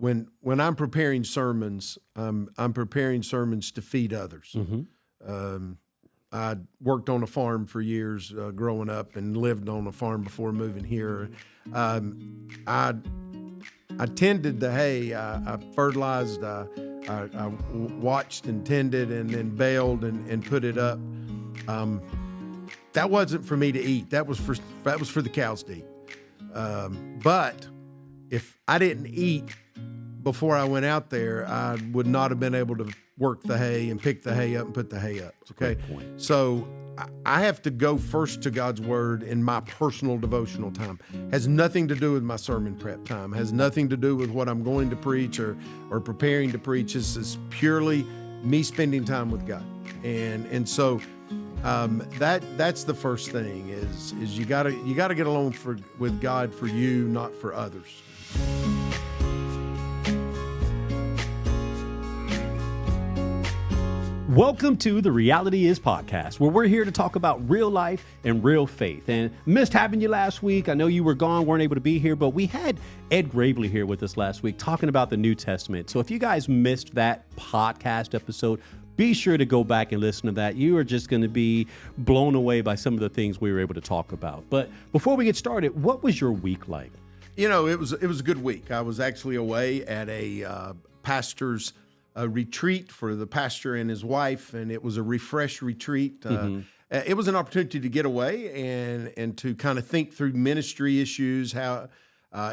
when I'm preparing sermons, I'm preparing sermons to feed others. I worked on a farm for years growing up and lived on a farm before moving here. I tended the hay. I fertilized. I watched and tended and then baled and put it up. That wasn't for me to eat. That was for the cows to eat. But if I didn't eat before I went out there, I would not have been able to work the hay and pick the hay up and put the hay up. Okay. So I have to go first to God's word in my personal devotional time. Has nothing to do with my sermon prep time. Has nothing to do with what I'm going to preach or preparing to preach. This is purely me spending time with God. And so that's the first thing is you gotta get along with God for you, not for others. Welcome to the Reality Is podcast, where we're here to talk about real life and real faith. And missed having you last week. I know you were gone, weren't able to be here, but we had Ed Gravely here with us last week talking about the New Testament. So if you guys missed that podcast episode, be sure to go back and listen to that. You are just going to be blown away by some of the things we were able to talk about. But before we get started, what was your week like? You know, it was a good week. I was actually away at a pastor's retreat for the pastor and his wife, and it was a refresh retreat. It was an opportunity to get away and to kind of think through ministry issues, how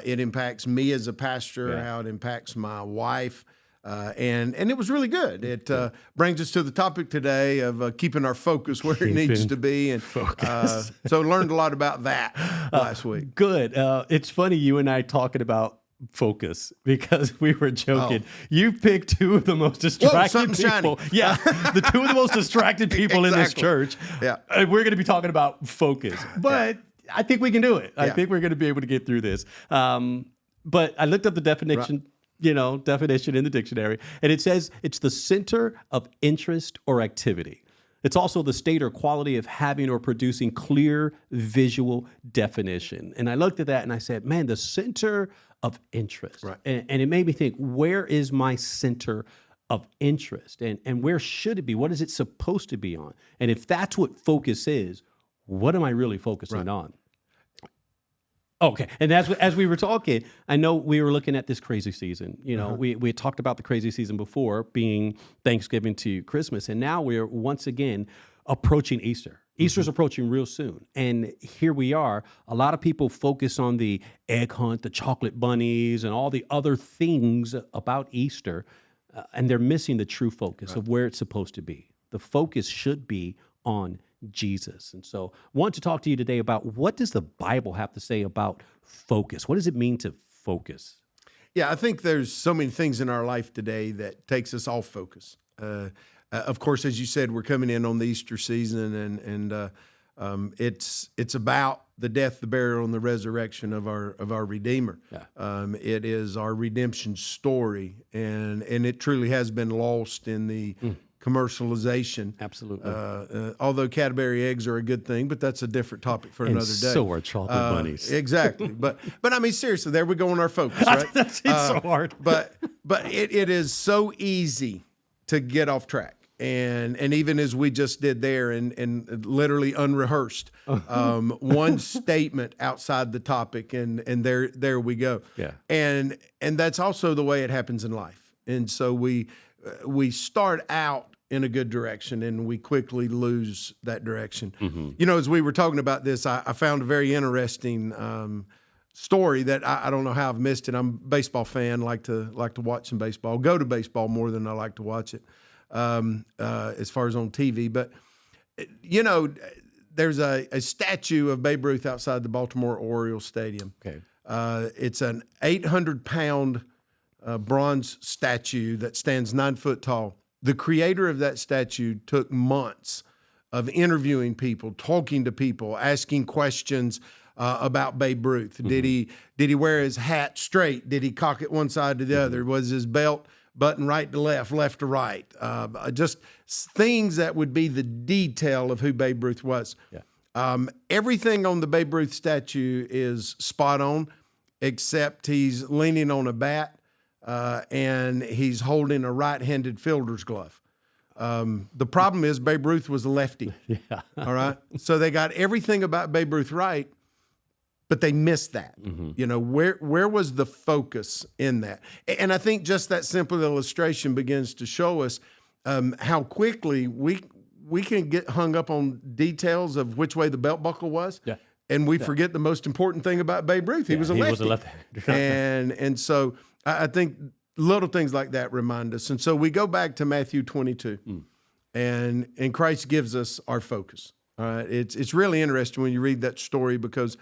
it impacts me as a pastor, how it impacts my wife. And it was really good. It brings us to the topic today of keeping our focus where it needs to be. And so learned a lot about that last week. Good. It's funny you and I talking about focus because we were joking. You picked two of the most distracted people. Yeah, the two of the most distracted people in this church. Yeah, and we're going to be talking about focus, but I think we can do it. I think we're going to be able to get through this. But I looked up the definition. Definition in the dictionary, and it says it's the center of interest or activity. It's also the state or quality of having or producing clear visual definition. And I looked at that and I said, man, the center of interest. Right. And it made me think, where is my center of interest? And where should it be? What is it supposed to be on? And if that's what focus is, what am I really focusing on? Okay, and as we were talking, I know we were looking at this crazy season. We had talked about the crazy season before, being Thanksgiving to Christmas, and now we're once again approaching Easter. Easter's approaching real soon, and here we are. A lot of people focus on the egg hunt, the chocolate bunnies, and all the other things about Easter, and they're missing the true focus of where it's supposed to be. The focus should be on Jesus. And so I want to talk to you today about what does the Bible have to say about focus? What does it mean to focus? Yeah, I think there's so many things in our life today that takes us off focus. Of course, as you said, we're coming in on the Easter season, and it's about the death, the burial, and the resurrection of our Redeemer. Yeah. It is our redemption story, and it truly has been lost in the commercialization. Absolutely. Although Cadbury eggs are a good thing, but that's a different topic for another day. So are chocolate bunnies. Exactly. But I mean, seriously, there we go on our focus, right? It's so hard. But it is so easy to get off track. And even as we just did there and literally unrehearsed, one statement outside the topic and there we go. Yeah. And that's also the way it happens in life. And so we start out in a good direction, and we quickly lose that direction. Mm-hmm. As we were talking about this, I found a very interesting story that I don't know how I've missed it. I'm a baseball fan, like to watch some baseball, go to baseball more than I like to watch it, as far as on TV. But, there's a statue of Babe Ruth outside the Baltimore Orioles Stadium. Okay. It's an 800-pound bronze statue that stands 9 foot tall. The creator of that statue took months of interviewing people, talking to people, asking questions about Babe Ruth. Mm-hmm. Did he wear his hat straight? Did he cock it one side to the other? Was his belt button right to left to right? Just things that would be the detail of who Babe Ruth was. Yeah. Everything on the Babe Ruth statue is spot on, except he's leaning on a bat. and he's holding a right-handed fielder's glove. The problem is Babe Ruth was a lefty. Yeah. All right. So they got everything about Babe Ruth right, but they missed that. You know, where was the focus in that? And I think just that simple illustration begins to show us how quickly we can get hung up on details of which way the belt buckle was. Yeah. And we forget the most important thing about Babe Ruth. He was a lefty. He was a lefty. And so I think little things like that remind us. And so we go back to Matthew 22, and Christ gives us our focus. All right, it's really interesting when you read that story, because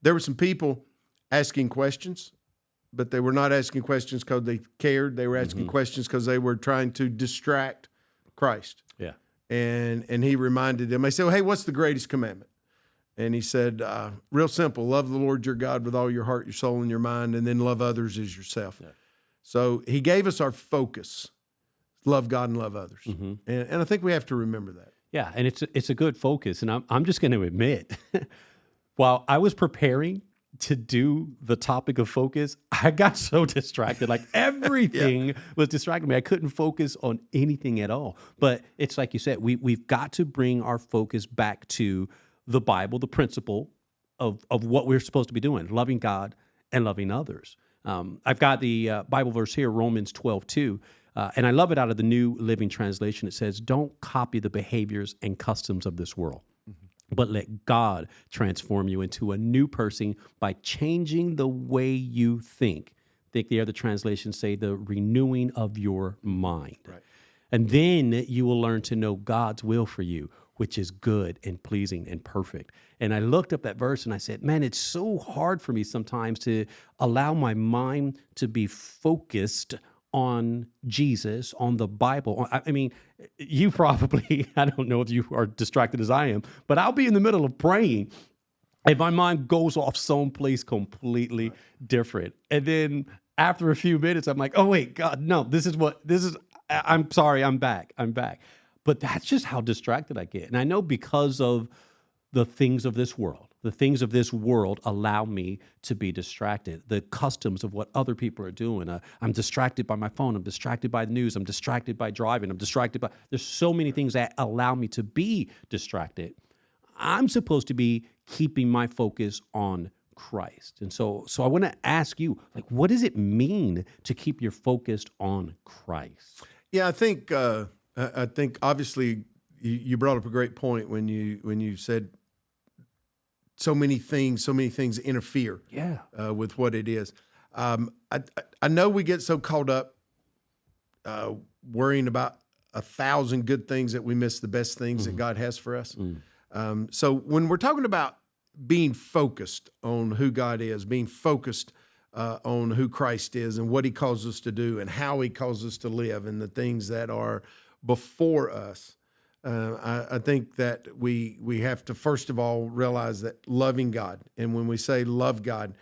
there were some people asking questions, but they were not asking questions because they cared. They were asking questions because they were trying to distract Christ. Yeah. And he reminded them. They said, well, hey, what's the greatest commandment? And he said, real simple, love the Lord your God with all your heart, your soul, and your mind, and then love others as yourself. Yeah. So he gave us our focus, love God and love others. And I think we have to remember that. Yeah, and it's a good focus. And I'm just going to admit, while I was preparing to do the topic of focus, I got so distracted. Like everything was distracting me. I couldn't focus on anything at all. But it's like you said, we've got to bring our focus back to the Bible, the principle of what we're supposed to be doing, loving God and loving others. I've got the Bible verse here, Romans 12:2, and I love it out of the New Living Translation. It says, don't copy the behaviors and customs of this world, but let God transform you into a new person by changing the way you think. I think the other translations say the renewing of your mind. Right. And then you will learn to know God's will for you, which is good and pleasing and perfect. And I looked up that verse and I said, man, it's so hard for me sometimes to allow my mind to be focused on Jesus, on the Bible. I mean, you probably, I don't know if you are distracted as I am, but I'll be in the middle of praying and my mind goes off someplace completely different. And then after a few minutes, I'm like, oh, wait, God, no, I'm sorry, I'm back. But that's just how distracted I get. And I know because of the things of this world. The things of this world allow me to be distracted. The customs of what other people are doing. I'm distracted by my phone. I'm distracted by the news. I'm distracted by driving. I'm distracted by... There's so many things that allow me to be distracted. I'm supposed to be keeping my focus on Christ. And so I want to ask you, like, what does it mean to keep your focus on Christ? Yeah, I think obviously you brought up a great point when you said so many things interfere with what it is. I know we get so caught up worrying about 1,000 good things that we miss the best things that God has for us. So when we're talking about being focused on who God is, being focused on who Christ is and what he calls us to do and how he calls us to live and the things that are before us, I think that we have to first of all realize that loving God, and when we say love God,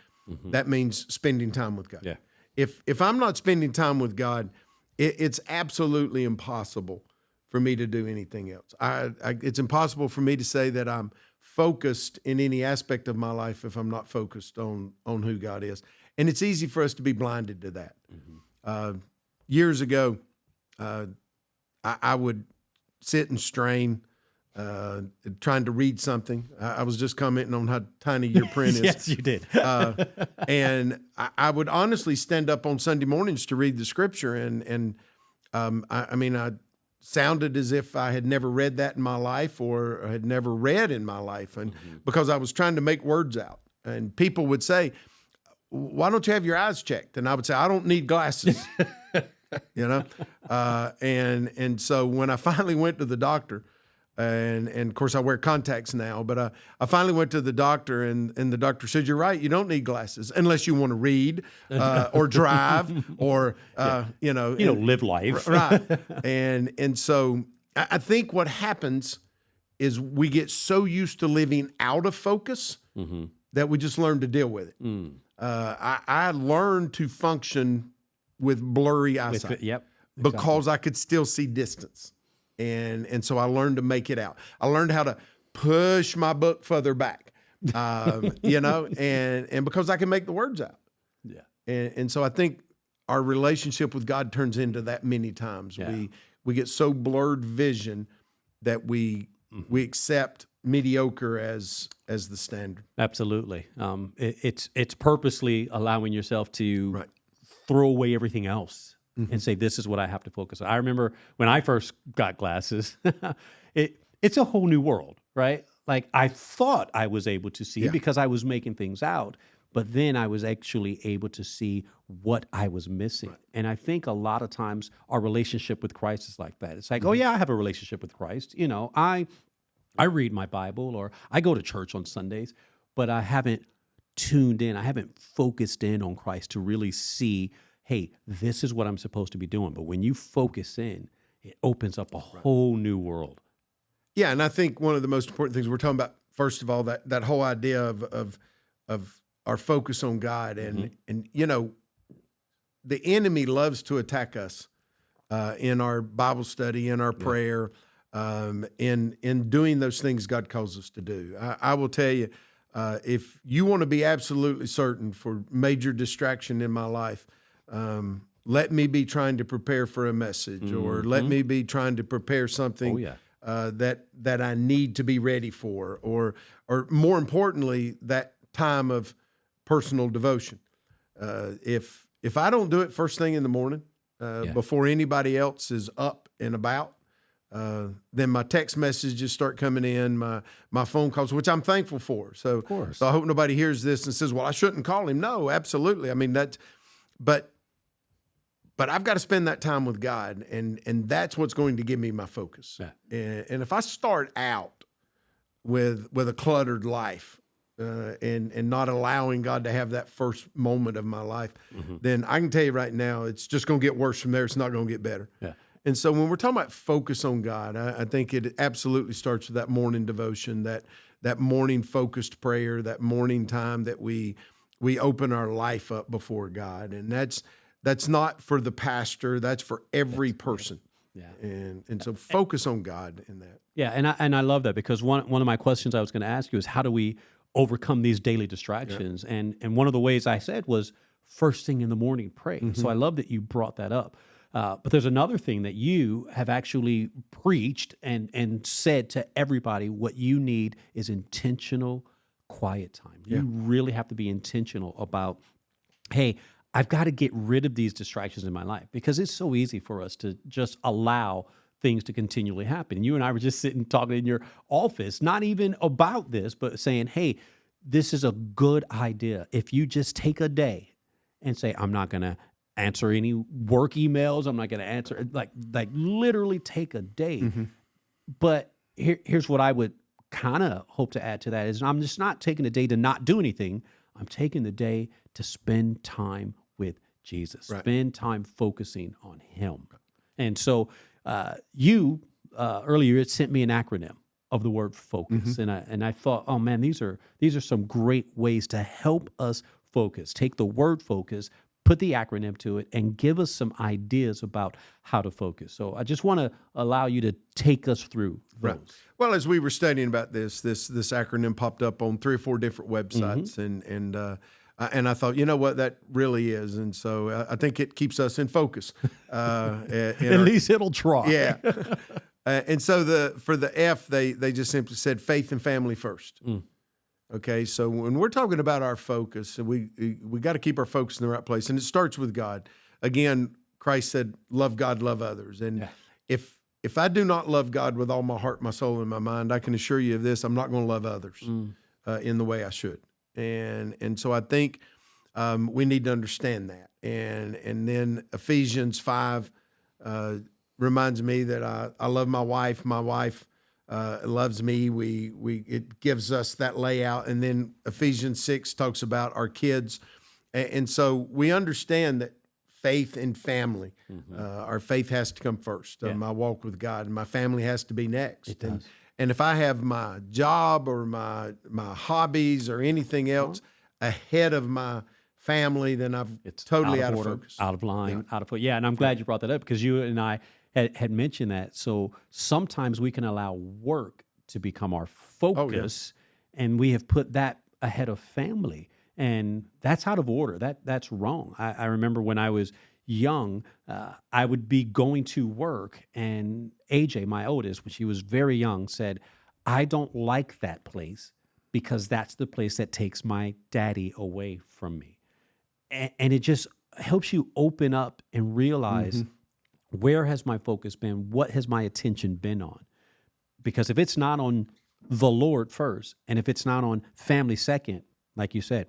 that means spending time with God. Yeah. If I'm not spending time with God, it's absolutely impossible for me to do anything else. It's impossible for me to say that I'm focused in any aspect of my life if I'm not focused on who God is. And it's easy for us to be blinded to that. Years ago, I would sit and strain trying to read something. I was just commenting on how tiny your print is. Yes, you did. And I would honestly stand up on Sunday mornings to read the scripture, and I sounded as if I had never read that in my life or had never read in my life, and because I was trying to make words out. And people would say, why don't you have your eyes checked? And I would say, I don't need glasses. You know, and so when I finally went to the doctor, and of course I wear contacts now, but I finally went to the doctor, and the doctor said, "You're right, you don't need glasses unless you want to read or drive or live life." Right, and so I think what happens is we get so used to living out of focus that we just learn to deal with it. I learned to function with blurry eyesight, because I could still see distance, and so I learned to make it out. I learned how to push my book further back, and because I can make the words out. Yeah, and so I think our relationship with God turns into that many times. Yeah. We get so blurred vision that we accept mediocre as the standard. Absolutely. It's purposely allowing yourself to Right. throw away everything else and say, this is what I have to focus on. I remember when I first got glasses, it's a whole new world, right? Like I thought I was able to see because I was making things out, but then I was actually able to see what I was missing. Right. And I think a lot of times our relationship with Christ is like that. It's like, oh yeah, I have a relationship with Christ. You know, I read my Bible or I go to church on Sundays, but I haven't tuned in. I haven't focused in on Christ to really see, hey, this is what I'm supposed to be doing. But when you focus in, it opens up a whole new world. Yeah, and I think one of the most important things we're talking about, first of all, that whole idea of our focus on God, and you know, the enemy loves to attack us in our Bible study, in our prayer, in doing those things God calls us to do. I will tell you, if you want to be absolutely certain for major distraction in my life, let me be trying to prepare for a message, or let me be trying to prepare something that I need to be ready for, or more importantly, that time of personal devotion. If I don't do it first thing in the morning, before anybody else is up and about, then my text messages start coming in, my phone calls, which I'm thankful for. So I hope nobody hears this and says, well, I shouldn't call him. No, absolutely. I mean, but I've got to spend that time with God, and that's what's going to give me my focus. Yeah. And if I start out with a cluttered life, and not allowing God to have that first moment of my life, then I can tell you right now, it's just going to get worse from there. It's not going to get better. Yeah. And so when we're talking about focus on God, I think it absolutely starts with that morning devotion, that morning focused prayer, that morning time that we open our life up before God. And that's not for the pastor, that's for every person. Yeah. And so focus on God in that. Yeah, and I love that, because one of my questions I was going to ask you is, how do we overcome these daily distractions? Yeah. And one of the ways I said was first thing in the morning, pray. So I love that you brought that up. But there's another thing that you have actually preached and said to everybody: what you need is intentional quiet time. You really have to be intentional about, hey, I've got to get rid of these distractions in my life, because it's so easy for us to just allow things to continually happen. You and I were just sitting talking in your office, not even about this, but saying, hey, this is a good idea. If you just take a day and say, I'm not going to answer any work emails, I'm not going to answer, like literally take a day. But here's what I would kind of hope to add to that is, I'm just not taking a day to not do anything. I'm taking the day to spend time with Jesus, spend time focusing on him. And so you earlier had sent me an acronym of the word focus, and I thought, oh man, these are some great ways to help us focus. Take the word focus, put the acronym to it, and give us some ideas about how to focus. So I just want to allow you to take us through those. Right. Well, as we were studying about this acronym popped up on 3 or 4 different websites, and I thought, you know what, that really is. And so I think it keeps us in focus. At least it'll try. Yeah. And so for the F, they just simply said faith and family first. Okay, so when we're talking about our focus, we got to keep our focus in the right place, and it starts with God. Again, Christ said, love God, love others. And if I do not love God with all my heart, my soul, and my mind, I can assure you of this, I'm not going to love others in the way I should. And so I think we need to understand that. And then Ephesians 5 reminds me that I love my wife. My wife loves me. It gives us that layout. And then Ephesians 6 talks about our kids. And so we understand that faith and family, our faith has to come first. My walk with God, and my family has to be next. It does. And if I have my job or my hobbies or anything else ahead of my family, then it's totally out of focus. Out of line, out of focus. Yeah, and I'm glad you brought that up, because you and I had mentioned that. So sometimes we can allow work to become our focus, and we have put that ahead of family. And that's out of order. That's wrong. I remember when I was young, I would be going to work, and AJ, my oldest, when she was very young, said, I don't like that place because that's the place that takes my daddy away from me. And it just helps you open up and realize, where has my focus been? What has my attention been on? Because if it's not on the Lord first, and if it's not on family second, like you said,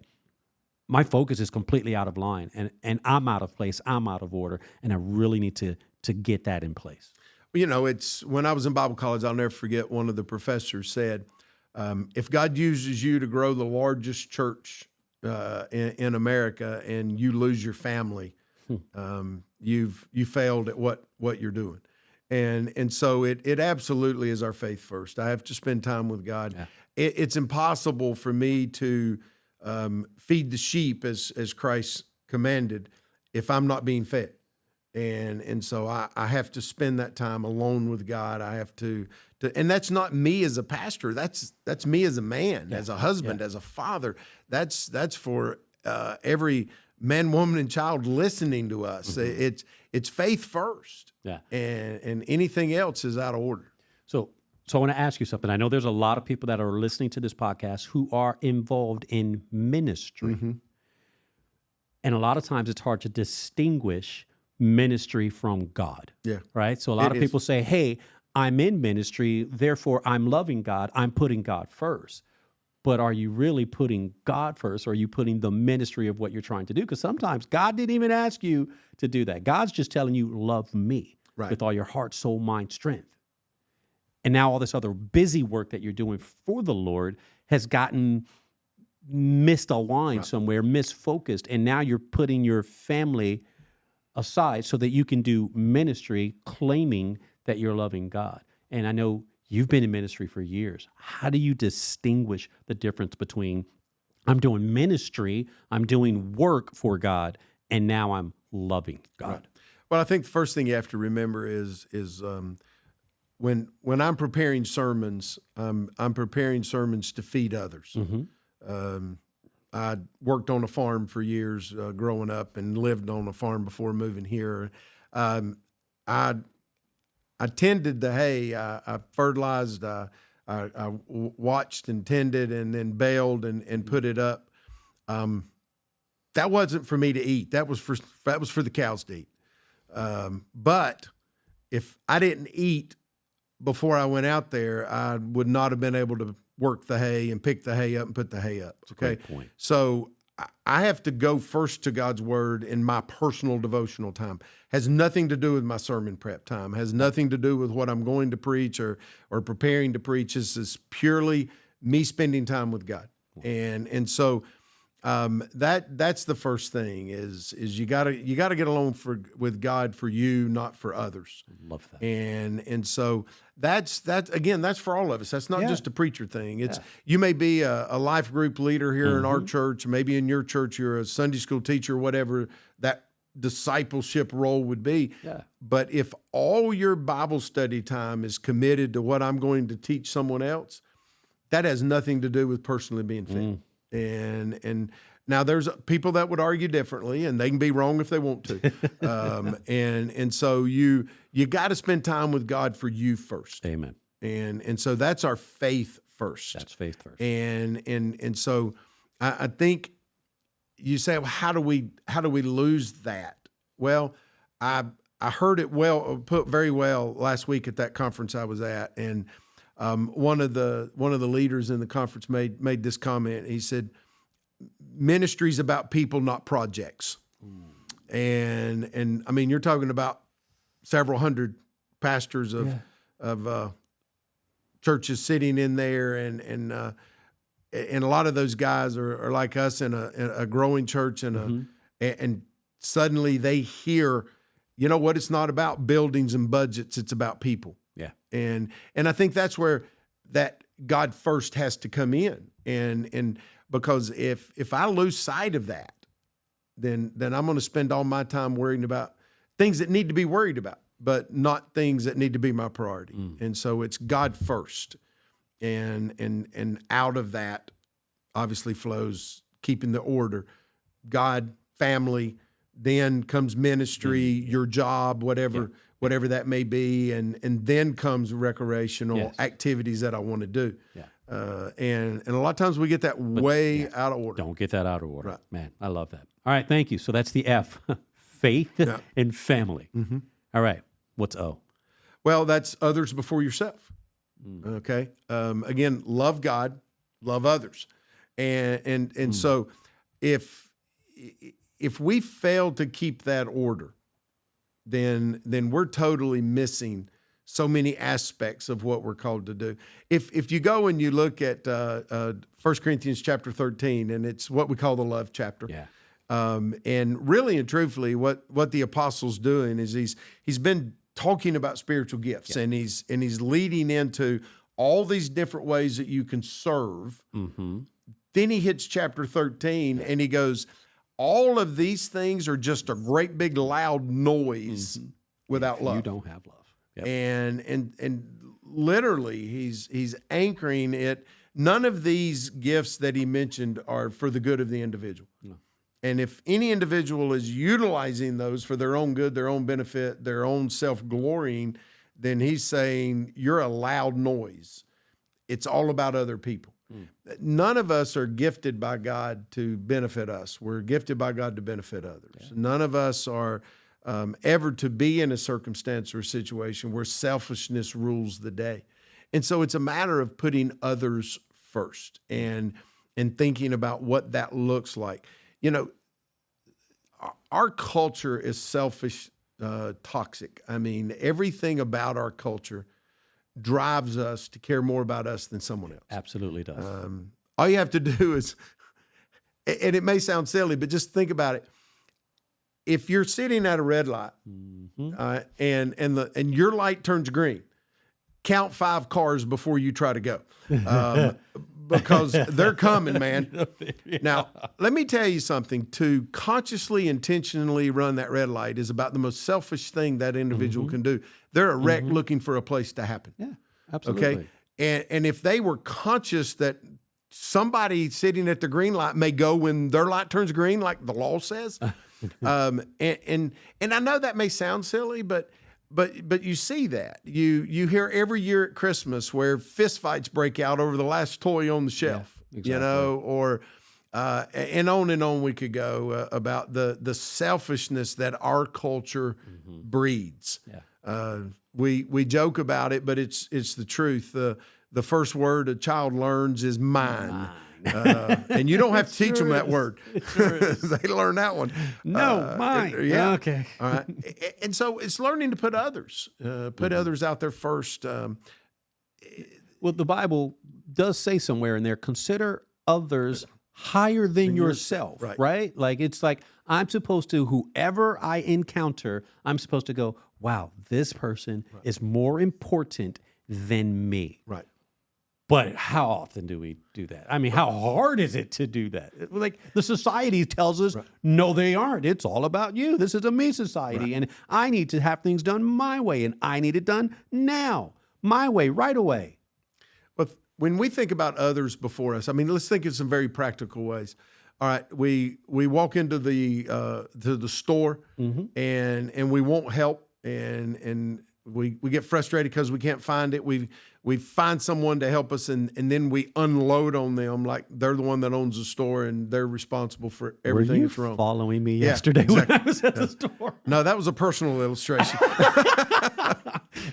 my focus is completely out of line, and I'm out of place, I'm out of order, and I really need to get that in place. You know, it's when I was in Bible college, I'll never forget, one of the professors said, if God uses you to grow the largest church in America and you lose your family, you failed at what you're doing. And so it absolutely is our faith first. I have to spend time with God. Yeah. It's impossible for me to feed the sheep as Christ commanded if I'm not being fed. And so I have to spend that time alone with God. I have to and that's not me as a pastor. That's me as a man, as a husband, as a father. That's for every man, woman, and child listening to us. It's faith first. Yeah. And anything else is out of order. So I want to ask you something. I know there's a lot of people that are listening to this podcast who are involved in ministry. And a lot of times it's hard to distinguish ministry from God. Yeah. Right? So a lot It of is. people say, hey, I'm in ministry, therefore I'm loving God, I'm putting God first. But are you really putting God first, or are you putting the ministry of what you're trying to do? Because sometimes God didn't even ask you to do that. God's just telling you, love me with all your heart, soul, mind, strength. And now all this other busy work that you're doing for the Lord has gotten misaligned somewhere, misfocused. And now you're putting your family aside so that you can do ministry, claiming that you're loving God. And I know you've been in ministry for years. How do you distinguish the difference between I'm doing ministry, I'm doing work for God, and now I'm loving God? Right. Well, I think the first thing you have to remember is when I'm preparing sermons, I'm preparing sermons to feed others. I worked on a farm for years growing up, and lived on a farm before moving here. I tended the hay. I fertilized. I watched and tended, and then baled and put it up. That wasn't for me to eat. That was for the cows to eat. But if I didn't eat before I went out there, I would not have been able to work the hay and pick the hay up and put the hay up. Okay. Great point. So I have to go first to God's word in my personal devotional time. Has nothing to do with my sermon prep time. Has nothing to do with what I'm going to preach or preparing to preach. This is purely me spending time with God. And so that's the first thing is you gotta get along with God for you, not for others. Love that. And so that's for all of us. That's not just a preacher thing. It's you may be a life group leader here in our church, maybe in your church you're a Sunday school teacher, whatever that discipleship role would be. Yeah. But if all your Bible study time is committed to what I'm going to teach someone else, that has nothing to do with personally being fed. And now there's people that would argue differently, and they can be wrong if they want to. And so you got to spend time with God for you first. Amen. And so that's our faith first. That's faith first. And so I think you say, well, how do we lose that? Well, I heard it put very well last week at that conference I was at, and one of the leaders in the conference made this comment. He said, "Ministry's about people, not projects." And I mean, you're talking about several hundred pastors of churches sitting in there, and a lot of those guys are like us in a growing church, and suddenly they hear, you know what? It's not about buildings and budgets; it's about people. Yeah. And I think that's where that God first has to come in, and because if I lose sight of that, then I'm going to spend all my time worrying about things that need to be worried about, but not things that need to be my priority. And so it's God first, and out of that obviously flows keeping the order, God, family, then comes ministry, your job, whatever that may be, and then comes recreational activities that I want to do. Yeah. And a lot of times we get that way out of order. Don't get that out of order. Right. Man, I love that. All right, thank you. So that's the F, faith and family. All right, what's O? Well, that's others before yourself. Okay. Again, love God, love others, and so if we fail to keep that order, then we're totally missing so many aspects of what we're called to do. If you go and you look at 1 Corinthians chapter 13, and it's what we call the love chapter. Yeah. And really and truthfully, what the apostle's doing is he's been talking about spiritual gifts, and he's leading into all these different ways that you can serve. Then he hits chapter 13, and he goes, all of these things are just a great big loud noise without love. You don't have love. Yep. And literally he's anchoring it. None of these gifts that he mentioned are for the good of the individual. No. And if any individual is utilizing those for their own good, their own benefit, their own self-glorying, then he's saying you're a loud noise. It's all about other people. None of us are gifted by God to benefit us. We're gifted by God to benefit others. Yeah. None of us are ever to be in a circumstance or a situation where selfishness rules the day. And so it's a matter of putting others first and thinking about what that looks like. You know, our culture is selfish, toxic. I mean, everything about our culture drives us to care more about us than someone else. Absolutely does. All you have to do is, and it may sound silly, but just think about it. If you're sitting at a red light and your light turns green, count 5 cars before you try to go, because they're coming, man. Now, let me tell you something. To consciously, intentionally run that red light is about the most selfish thing that individual can do. They're a wreck looking for a place to happen. Yeah, absolutely. Okay, and if they were conscious that somebody sitting at the green light may go when their light turns green, like the law says, and I know that may sound silly, but you see that. You hear every year at Christmas where fistfights break out over the last toy on the shelf, exactly. You know, or and on we could go about the selfishness that our culture breeds. Yeah. We joke about it, but it's the truth. The first word a child learns is mine. And you don't have to teach them that word. They learn that one. No, mine. Yeah. Okay. All right. And so it's learning to put others out there first. Well, the Bible does say somewhere in there, consider others higher than yourself, right? Like, it's like, I'm supposed to, whoever I encounter, I'm supposed to go, wow, this person is more important than me. Right. But how often do we do that? I mean, how hard is it to do that? Like, the society tells us, no, they aren't. It's all about you. This is a me society, and I need to have things done my way, and I need it done now, my way, right away. But when we think about others before us, I mean, let's think of some very practical ways. All right, we walk into the store, and we want help, and we get frustrated because we can't find it. We find someone to help us, and then we unload on them like they're the one that owns the store and they're responsible for everything that's wrong. Were you following me yesterday when I was at the store? No, that was a personal illustration.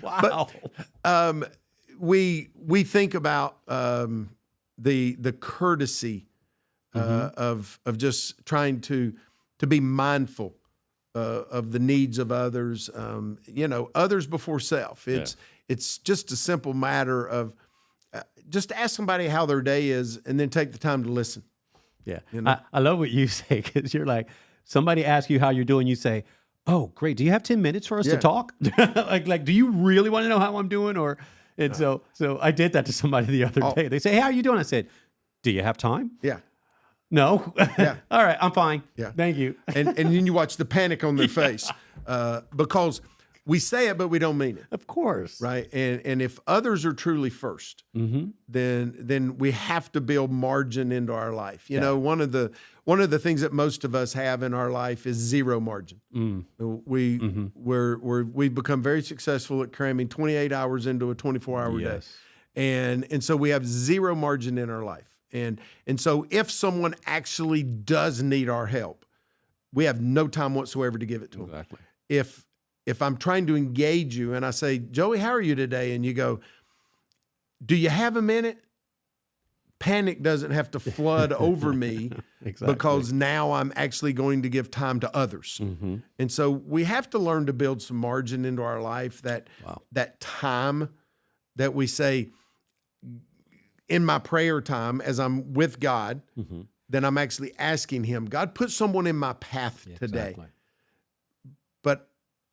Wow. But we think about the courtesy of just trying to be mindful of the needs of others. Others before self. It's just a simple matter of just ask somebody how their day is, and then take the time to listen. Yeah, I love what you say, because you're like, somebody asks you how you're doing, you say, "Oh, great. Do you have 10 minutes for us to talk?" like, do you really want to know how I'm doing? So I did that to somebody the other day. They say, "Hey, how are you doing?" I said, "Do you have time?" Yeah. No. Yeah. All right, I'm fine. Yeah. Thank you. and then you watch the panic on their face because we say it, but we don't mean it. Of course. Right. And if others are truly first, then we have to build margin into our life. You know, one of the things that most of us have in our life is zero margin. We've become very successful at cramming 28 hours into a 24-hour day. And so we have zero margin in our life. And so if someone actually does need our help, we have no time whatsoever to give it to them. Exactly. If I'm trying to engage you and I say, Joey, how are you today? And you go, do you have a minute? Panic doesn't have to flood over me because now I'm actually going to give time to others. And so we have to learn to build some margin into our life, that time that we say in my prayer time as I'm with God, then I'm actually asking him, God, put someone in my path today. But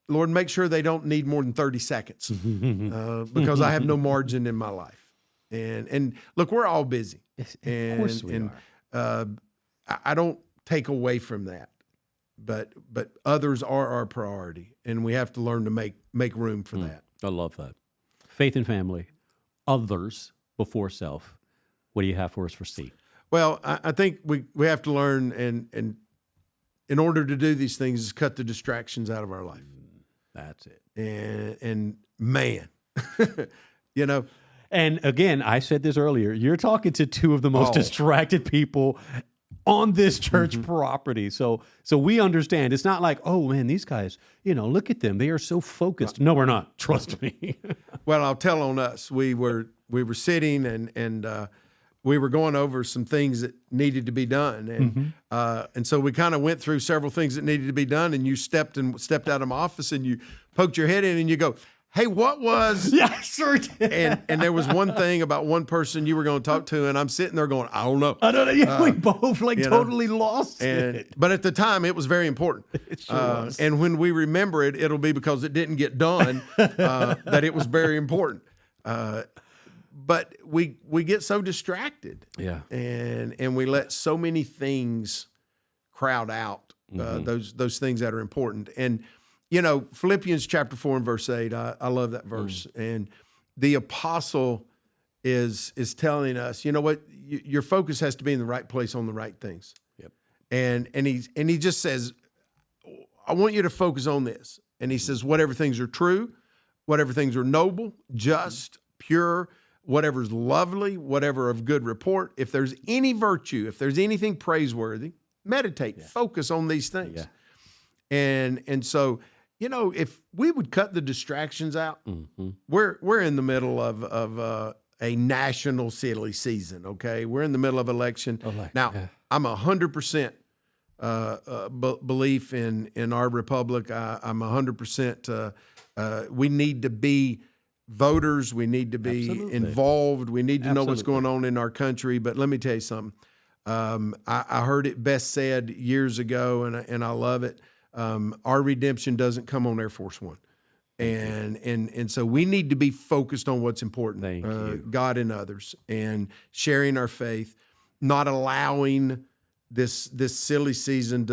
Lord, make sure they don't need more than 30 seconds because I have no margin in my life. And look, we're all busy. Of course we are. I don't take away from that, but others are our priority, and we have to learn to make room for that. I love that. Faith and family, others before self. What do you have for us for C? Well, I think we have to learn, and in order to do these things, is cut the distractions out of our life. That's it. And man, you know. And again, I said this earlier, you're talking to two of the most distracted people on this church property. So we understand. It's not like, oh man, these guys, look at them. They are so focused. No, we're not. Trust me. Well, I'll tell on us. We were sitting and we were going over some things that needed to be done. And so we kind of went through several things that needed to be done, and you stepped out of my office and you poked your head in and you go, hey, what was? Yeah, I sure did. And there was one thing about one person you were going to talk to, and I'm sitting there going, I don't know. I don't know. Yeah, we both totally lost it. But at the time, it was very important. It sure was. And when we remember it, it'll be because it didn't get done that it was very important. But we get so distracted, and we let so many things crowd out those things that are important. And Philippians chapter 4 and verse 8, I love that verse. And the apostle is telling us, you know what, your focus has to be in the right place on the right things. Yep. And he just says, I want you to focus on this. And he says, whatever things are true, whatever things are noble, just, pure, whatever's lovely, whatever of good report, if there's any virtue, if there's anything praiseworthy, meditate, focus on these things. And so, if we would cut the distractions out, we're in the middle of a national silly season, okay? We're in the middle of election. Now, I'm 100% belief in our republic. I'm 100%, we need to be voters. We need to be involved. We need to know what's going on in our country. But let me tell you something. I heard it best said years ago, and I love it. Our redemption doesn't come on Air Force One. And so we need to be focused on what's important, God and others, and sharing our faith, not allowing this silly season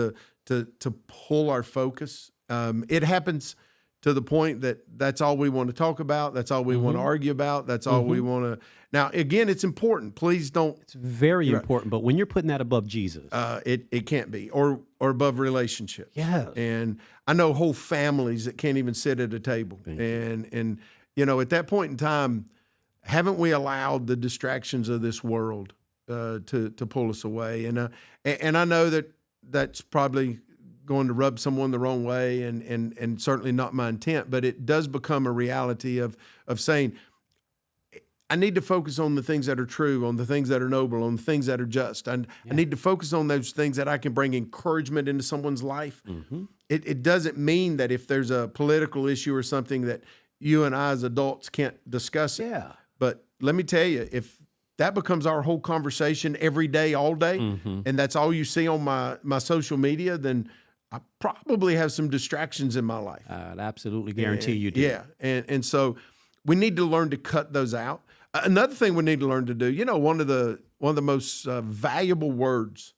to pull our focus. It happens to the point that that's all we want to talk about. That's all we want to argue about. That's all we want to. Now, again, it's important. Please don't. It's very important. But when you're putting that above Jesus, it can't be, or above relationships. Yes. And I know whole families that can't even sit at a table. And at that point in time, haven't we allowed the distractions of this world to pull us away? And I know that that's probably going to rub someone the wrong way, and certainly not my intent, but it does become a reality of saying, I need to focus on the things that are true, on the things that are noble, on the things that are just. I need to focus on those things that I can bring encouragement into someone's life. It doesn't mean that if there's a political issue or something that you and I as adults can't discuss it. But let me tell you, if that becomes our whole conversation every day, all day, and that's all you see on my social media, then I probably have some distractions in my life. I'd absolutely guarantee you do. Yeah, and so we need to learn to cut those out. Another thing we need to learn to do, one of the most valuable words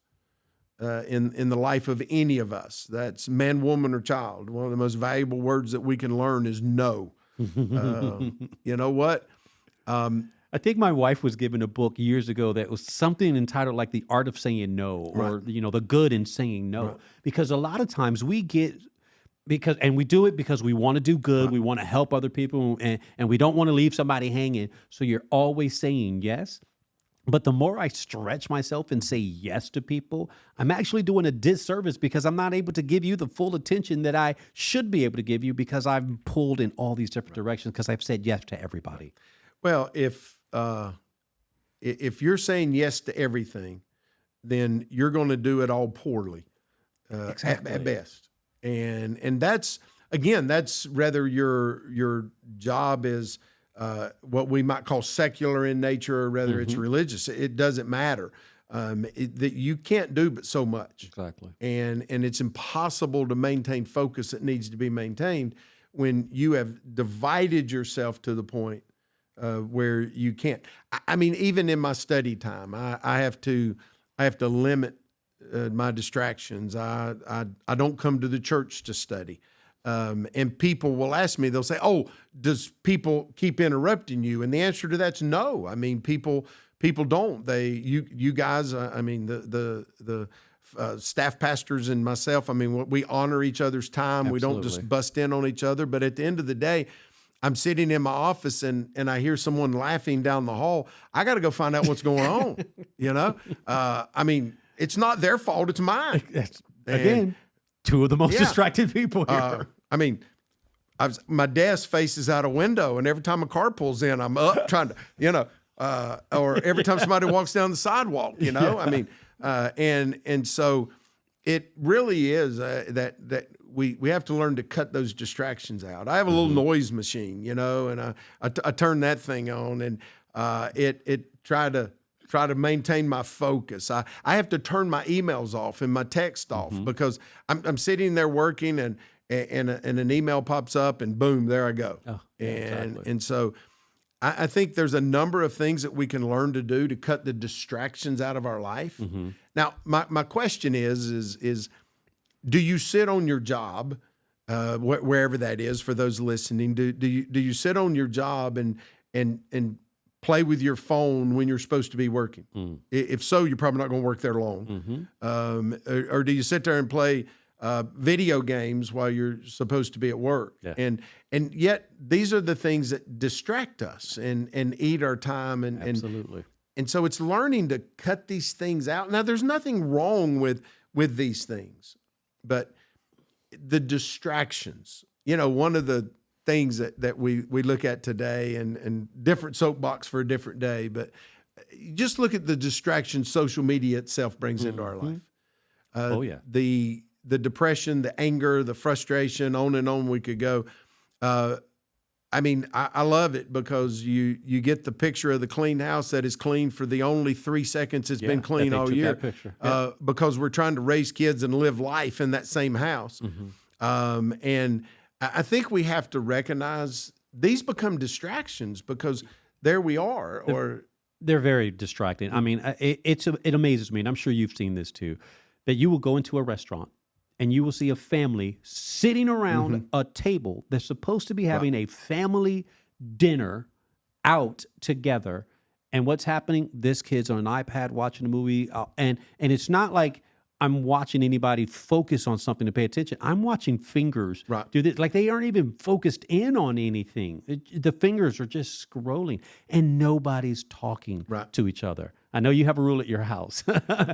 in the life of any of us. That's man, woman, or child. One of the most valuable words that we can learn is no. You know what? I think my wife was given a book years ago that was something entitled like The Art of Saying No, or the good in saying no. Because a lot of times we get and we do it because we want to do good, we want to help other people, and we don't want to leave somebody hanging. So you're always saying yes. But the more I stretch myself and say yes to people, I'm actually doing a disservice because I'm not able to give you the full attention that I should be able to give you because I've pulled in all these different directions because I've said yes to everybody. Well, if you're saying yes to everything, then you're going to do it all poorly, Exactly. at best. And that's, again, that's whether your job is what we might call secular in nature, or whether it's religious. It doesn't matter. That you can't do but so much. Exactly. And it's impossible to maintain focus that needs to be maintained when you have divided yourself to the point where you can't. I mean, even in my study time, I have to limit my distractions. I don't come to the church to study. And people will ask me, they'll say, "Oh, does people keep interrupting you?" And the answer to that's no. I mean, people don't. You guys, I mean, the staff pastors and myself, I mean, we honor each other's time. Absolutely. We don't just bust in on each other. But at the end of the day, I'm sitting in my office and I hear someone laughing down the hall. I got to go find out what's going on. I mean, it's not their fault. It's mine. Again, two of the most distracted people here. I mean, my desk faces out a window, and every time a car pulls in, I'm up trying to, or every time somebody walks down the sidewalk, I mean, and so it really is that we have to learn to cut those distractions out. I have a little noise machine, and I turn that thing on, and it try to maintain my focus. I have to turn my emails off and my text off because I'm sitting there working and an email pops up and boom, there I go. Oh, yeah, exactly. And so I think there's a number of things that we can learn to do to cut the distractions out of our life. Now, my question is do you sit on your job, wherever that is for those listening? Do you sit on your job and play with your phone when you're supposed to be working? If so, you're probably not going to work there long. Or do you sit there and play video games while you're supposed to be at work? Yeah. And yet these are the things that distract us and eat our time. Absolutely. And so it's learning to cut these things out. Now, there's nothing wrong with these things, but the distractions, one of the things that we look at today, and different soapbox for a different day, but just look at the distractions social media itself brings into our life. The depression, the anger, the frustration, on and on we could go. I mean, I love it because you get the picture of the clean house that is clean for the only 3 seconds it's been clean all year, because we're trying to raise kids and live life in that same house. And I think we have to recognize these become distractions because there we are. They're very distracting. I mean, it amazes me, and I'm sure you've seen this too, that you will go into a restaurant and you will see a family sitting around a table. They're supposed to be having a family dinner out together. And what's happening? This kid's on an iPad watching a movie. And it's not like I'm watching anybody focus on something to pay attention. I'm watching fingers do this. Like they aren't even focused in on anything. The fingers are just scrolling and nobody's talking to each other. I know you have a rule at your house.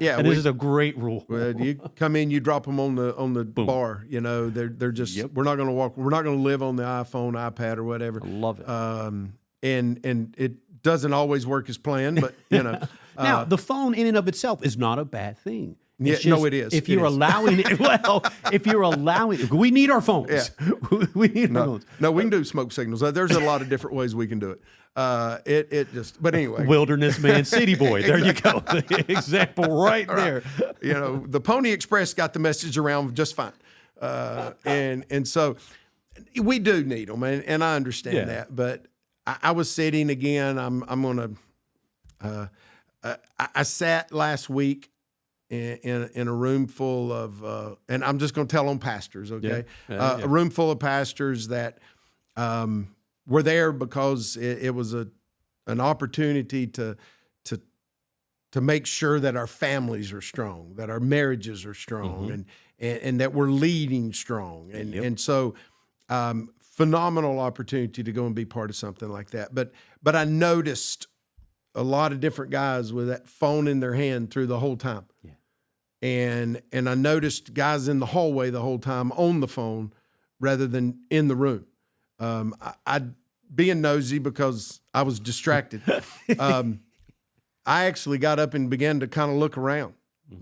Yeah, and this is a great rule. Well, you come in, you drop them on the bar. They're just we're not going to walk. We're not going to live on the iPhone, iPad, or whatever. I love it. And it doesn't always work as planned, but now the phone in and of itself is not a bad thing. No, it is. If you're allowing it, if you're allowing it, we need our phones. Yeah. We need our phones. No, we can do smoke signals. There's a lot of different ways we can do it. But anyway. Wilderness man, city boy. There you go. The example right there. The Pony Express got the message around just fine. And so we do need them, and I understand that. But I was sitting again. I'm going to. I sat last week in a room full of, and I'm just going to tell on pastors, okay? Yeah. A room full of pastors that were there because it was an opportunity to make sure that our families are strong, that our marriages are strong, and that we're leading strong. And so phenomenal opportunity to go and be part of something like that. But I noticed a lot of different guys with that phone in their hand through the whole time. Yeah. And I noticed guys in the hallway the whole time on the phone rather than in the room. I being nosy because I was distracted. I actually got up and began to kind of look around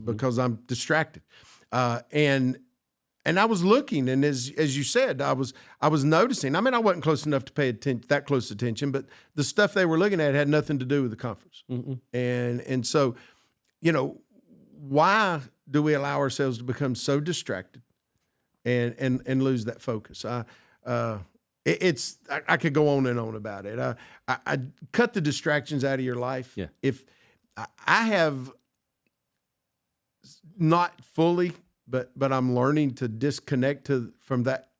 because I'm distracted. And I was looking, and as you said, I was noticing. I mean, I wasn't close enough to pay that close attention, but the stuff they were looking at had nothing to do with the conference. And so, why do we allow ourselves to become so distracted and lose that focus? I could go on and on about it. I cut the distractions out of your life. Yeah. If I have not fully, but I'm learning to disconnect from that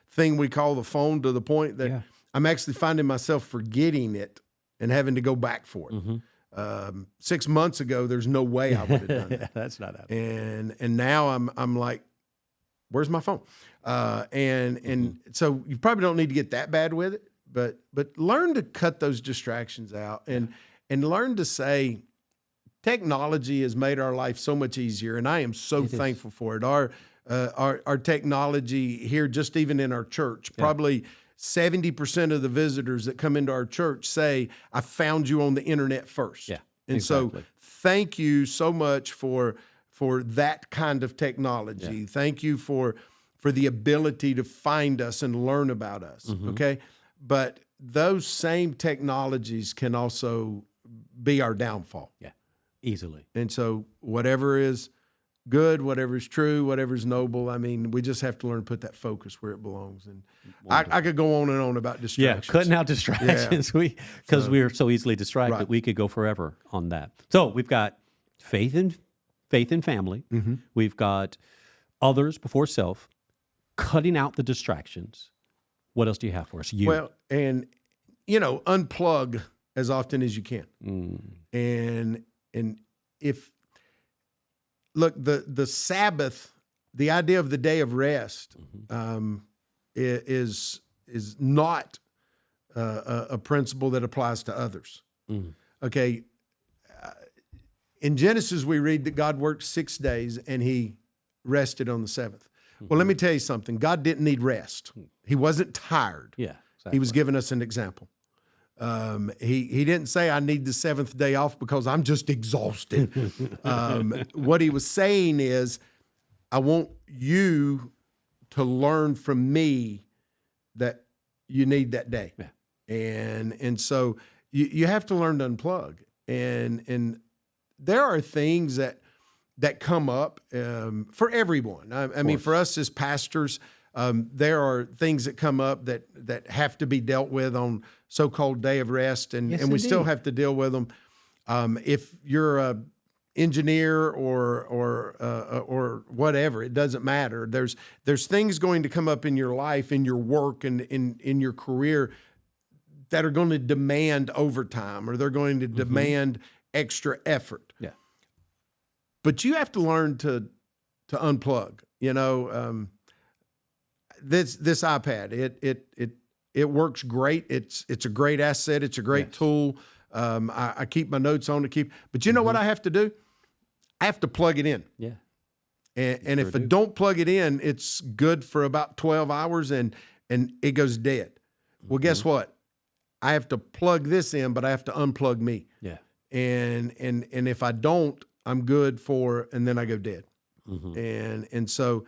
thing we call the phone to the point that I'm actually finding myself forgetting it and having to go back for it. 6 months ago, there's no way I would have done that. That's not happening. And now I'm like, where's my phone? And so you probably don't need to get that bad with it, but learn to cut those distractions out and learn to say, technology has made our life so much easier, and I am so thankful for it. Our technology here, just even in our church, probably 70% of the visitors that come into our church say, I found you on the internet first. Yeah, and so thank you so much for that kind of technology. Yeah. Thank you for the ability to find us and learn about us, okay? But those same technologies can also be our downfall. Yeah, easily. And so whatever is good, whatever is true, whatever is noble, I mean, we just have to learn to put that focus where it belongs. And I could go on and on about distractions. Yeah, cutting out distractions. Because we are so easily distracted, Right. we could go forever on that. So we've got faith in family. We've got others before self, cutting out the distractions. What else do you have for us? Well, and, unplug as often as you can. And if, look, the Sabbath, the idea of the day of rest is not a principle that applies to others. Okay, in Genesis, we read that God worked 6 days and he rested on the seventh. Well, let me tell you something. God didn't need rest. He wasn't tired. Yeah, exactly. He was giving us an example. He didn't say, I need the seventh day off because I'm just exhausted. What he was saying is, I want you to learn from me that you need that day. Yeah. And so you have to learn to unplug. And there are things that come up for everyone. I mean, for us as pastors, there are things that come up that have to be dealt with on so-called day of rest, and we still have to deal with them. If you're a engineer or whatever, it doesn't matter. There's things going to come up in your life, in your work, and in your career that are going to demand overtime, or they're going to demand extra effort. Yeah. But you have to learn to unplug. This iPad, it works great. It's a great asset. It's a great tool. I keep my notes on to but you know what I have to do? I have to plug it in. Yeah. And if I don't plug it in, it's good for about 12 hours and it goes dead. Well, guess what? I have to plug this in, but I have to unplug me. Yeah. And if I don't, I'm good and then I go dead. And so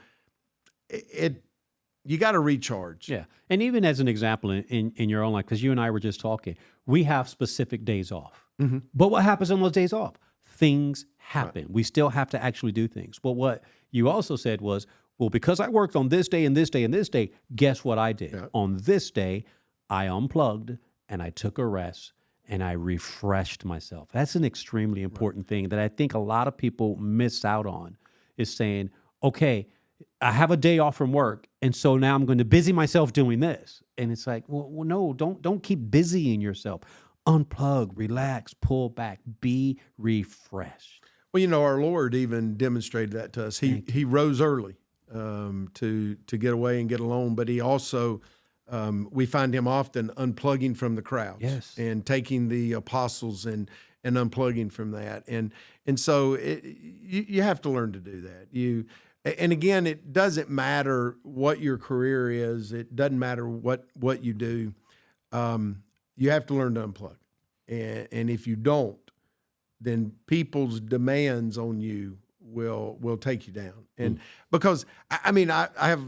you got to recharge. Yeah. And even as an example in your own life, because you and I were just talking, we have specific days off. But what happens on those days off? Things happen. Right. We still have to actually do things. But what you also said was, well, because I worked on this day and this day and this day, guess what I did? Yeah. On this day, I unplugged and I took a rest and I refreshed myself. That's an extremely important thing that I think a lot of people miss out on, is saying, okay, I have a day off from work, and so now I'm going to busy myself doing this. And it's like, well, no, don't keep busying yourself. Unplug, relax, pull back, be refreshed. Well, our Lord even demonstrated that to us. He rose early to get away and get alone, but he also we find him often unplugging from the crowds, Yes, and taking the apostles and unplugging from that, and so you have to learn to do that. And again, it doesn't matter what your career is. It doesn't matter what you do. You have to learn to unplug, and if you don't, then people's demands on you will take you down. And because I mean, I have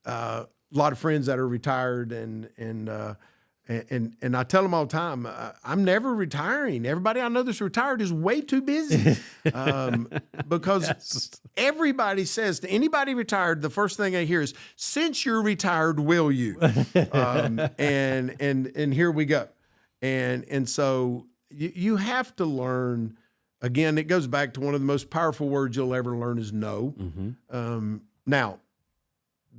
a lot of friends that are retired, and I tell them all the time, I'm never retiring. Everybody I know that's retired is way too busy, because everybody says to anybody retired, the first thing I hear is, "Since you're retired, will you?" And here we go, and so you have to learn. Again, it goes back to one of the most powerful words you'll ever learn is no. Now,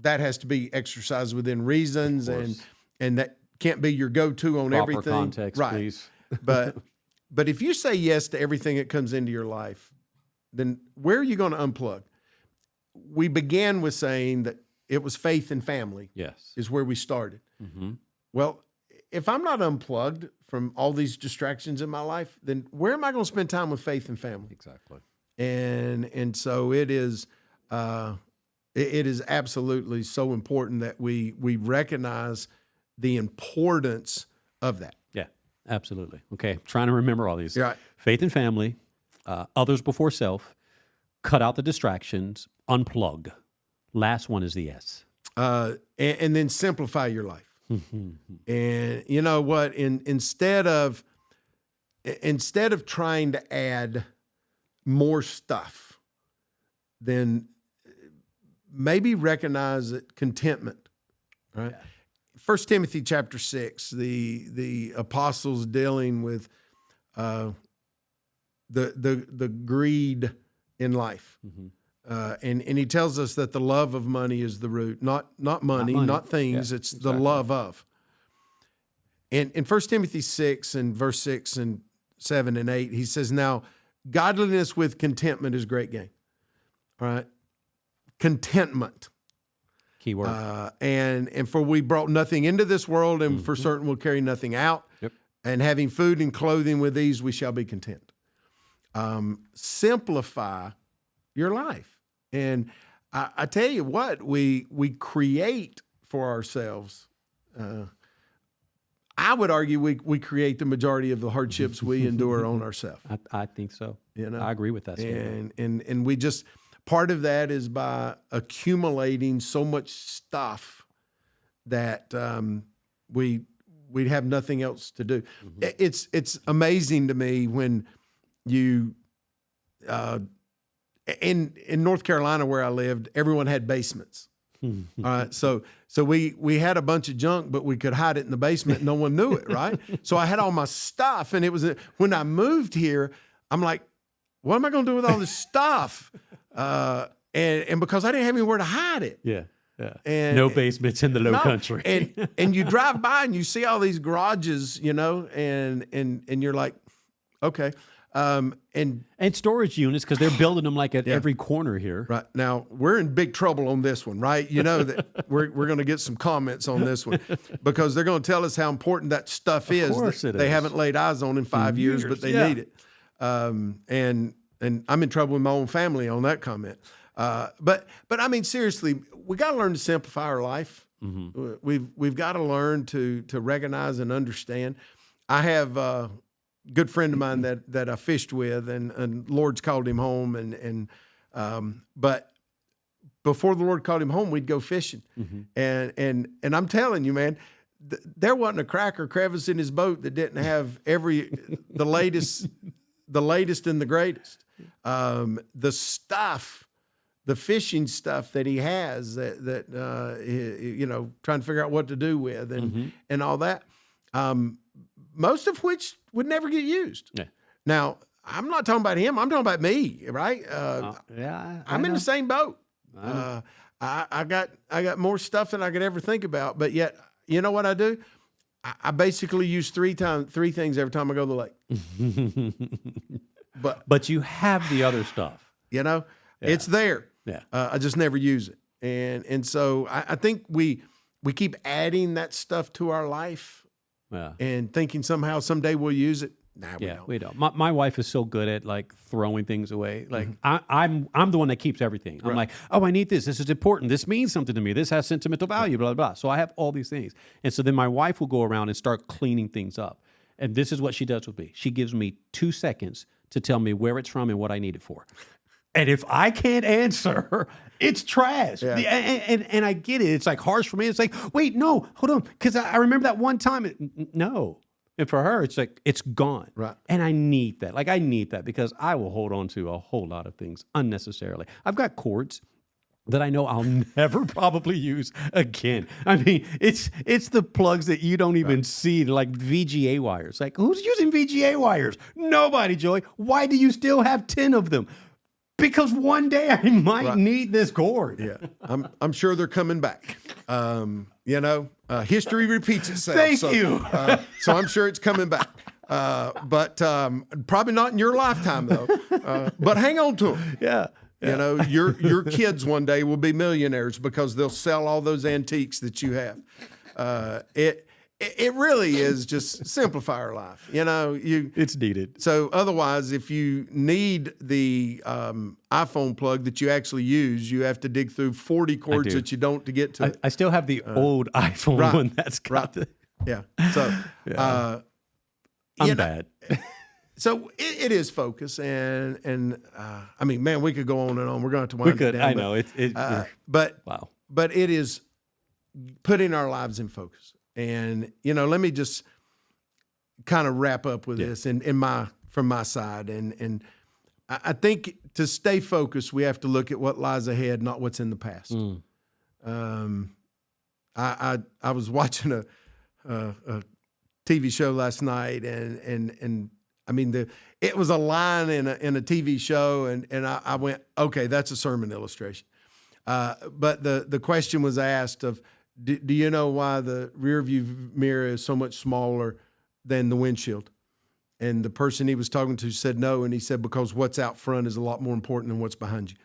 that has to be exercised within reasons, and that can't be your go-to on proper everything. context, right? Please. but if you say yes to everything that comes into your life, then where are you going to unplug? We began with saying that it was faith and family. Yes, is where we started. Well, if I'm not unplugged from all these distractions in my life, then where am I going to spend time with faith and family? exactly. And so it is absolutely so important that we recognize the importance of that. Yeah, absolutely. Okay, trying to remember all these. Right. Faith and family, others before self, cut out the distractions, unplug. Last one is the S. And then simplify your life. And you know what? Instead of trying to add more stuff, then maybe recognize that contentment, right? 1 Timothy chapter 6, the apostles dealing with the greed in life. And he tells us that the love of money is the root, not money, not things. Yeah, it's the love of. And in 1 Timothy 6 and verse 6 and 7 and 8, he says, now, godliness with contentment is great gain. All right? Contentment. Key word. And for we brought nothing into this world, and for certain we'll carry nothing out. Yep. And having food and clothing with these, we shall be content. Simplify your life. And I tell you what, we create for ourselves. I would argue we create the majority of the hardships we endure on ourselves. I think so. You know? I agree with that statement. And we just, part of that is by accumulating so much stuff that we have nothing else to do. It's amazing to me when you in North Carolina where I lived, everyone had basements. All right, so we had a bunch of junk, but we could hide it in the basement. And no one knew it, right? So I had all my stuff, and it was when I moved here, I'm like, what am I going to do with all this stuff? And because I didn't have anywhere to hide it. Yeah. Yeah. And no basements in the low country. and you drive by and you see all these garages, and you're like, okay. And storage units, because they're building them like at every corner here. Right. Now, we're in big trouble on this one, right? You know that we're going to get some comments on this one because they're going to tell us how important that stuff is that they haven't laid eyes on in 5 years, but they need it. And I'm in trouble with my own family on that comment. But I mean, seriously, we got to learn to simplify our life. We've got to learn to recognize and understand. I have a good friend of mine that I fished with, and Lord's called him home, but before the Lord called him home, we'd go fishing, and I'm telling you, man, there wasn't a crack or crevice in his boat that didn't have the latest and the greatest. The stuff, the fishing stuff that he has that trying to figure out what to do with and all that. most of which would never get used. Yeah. Now, I'm not talking about him. I'm talking about me, right? I'm in the same boat. I got more stuff than I could ever think about, but yet, you know what I do? I basically use three things every time I go to the lake. But you have the other stuff. You know, it's there. Yeah. I just never use it. And so I think we keep adding that stuff to our life and thinking somehow someday we'll use it. Nah, we don't. My wife is so good at like throwing things away. Like I'm the one that keeps everything. I'm like, oh, I need this. This is important. This means something to me. This has sentimental value, blah, blah, blah. So I have all these things. And so then my wife will go around and start cleaning things up. And this is what she does with me. She gives me 2 seconds to tell me where it's from and what I need it for. And if I can't answer, it's trash. Yeah. And I get it. It's like harsh for me. It's like, wait, no, hold on. Because I remember that one time. No. And for her, it's like, it's gone. Right. And I need that. Like, I need that because I will hold on to a whole lot of things unnecessarily. I've got cords that I know I'll never probably use again. I mean, it's the plugs that you don't even see, like VGA wires. Like, who's using VGA wires? Nobody, Joey. Why do you still have 10 of them? Because one day I might need this cord. Yeah, I'm sure they're coming back. History repeats itself. Thank you. So I'm sure it's coming back. But probably not in your lifetime, though. But hang on to them. Yeah. You know, your kids one day will be millionaires because they'll sell all those antiques that you have. It really is just simplify our life. You know, it's needed. So otherwise, if you need the iPhone plug that you actually use, you have to dig through 40 cords that you don't to get to it. I still have the old iPhone one that's got the... Yeah. So I'm bad. So it is focus, and I mean, man, we could go on and on. We're going to have to wind it down. I know wow. But it is putting our lives in focus. And, you know, let me just kind of wrap up with this from my side. And I think to stay focused, we have to look at what lies ahead, not what's in the past. I was watching a TV show last night, and I mean, it was a line in a TV show, and I went, okay, that's a sermon illustration. But the question was asked of, do you know why the rear view mirror is so much smaller than the windshield? And the person he was talking to said no, and he said, because what's out front is a lot more important than what's behind you.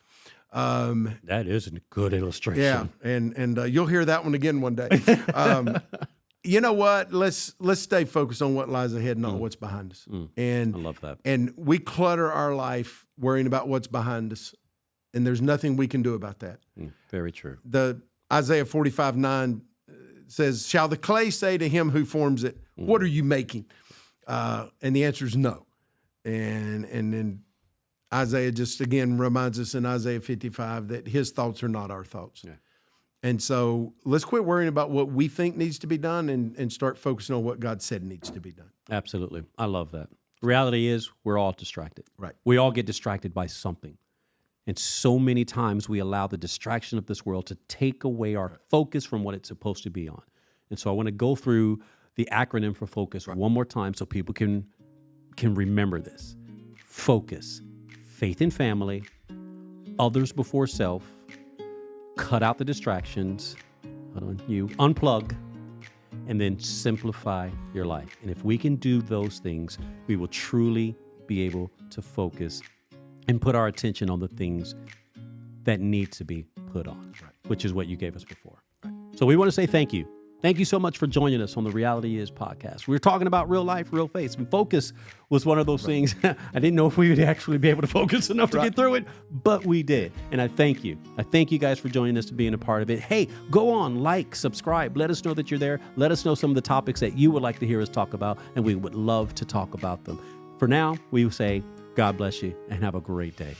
That is a good illustration. Yeah, and you'll hear that one again one day. You know what? Let's stay focused on what lies ahead, not what's behind us. And I love that. And we clutter our life worrying about what's behind us, and there's nothing we can do about that. Very true. The Isaiah 45:9 says, "Shall the clay say to him who forms it, what are you making?" And the answer is no. And then Isaiah just again reminds us in Isaiah 55 that his thoughts are not our thoughts. Yeah. And so let's quit worrying about what we think needs to be done and start focusing on what God said needs to be done. Absolutely. I love that. The reality is we're all distracted. Right. We all get distracted by something. And so many times we allow the distraction of this world to take away our focus from what it's supposed to be on. And so I want to go through the acronym for focus one more time so people can remember this. Focus, faith in family, others before self, cut out the distractions, unplug, and then simplify your life. And if we can do those things, we will truly be able to focus and put our attention on the things that need to be put on, which is what you gave us before. So we want to say thank you. Thank you so much for joining us on the Reality Is podcast. We're talking about real life, real faith. And focus was one of those things. I didn't know if we would actually be able to focus enough to get through it, but we did. And I thank you. I thank you guys for joining us, to being a part of it. Hey, go on, like, subscribe. Let us know that you're there. Let us know some of the topics that you would like to hear us talk about, and we would love to talk about them. For now, we say God bless you and have a great day.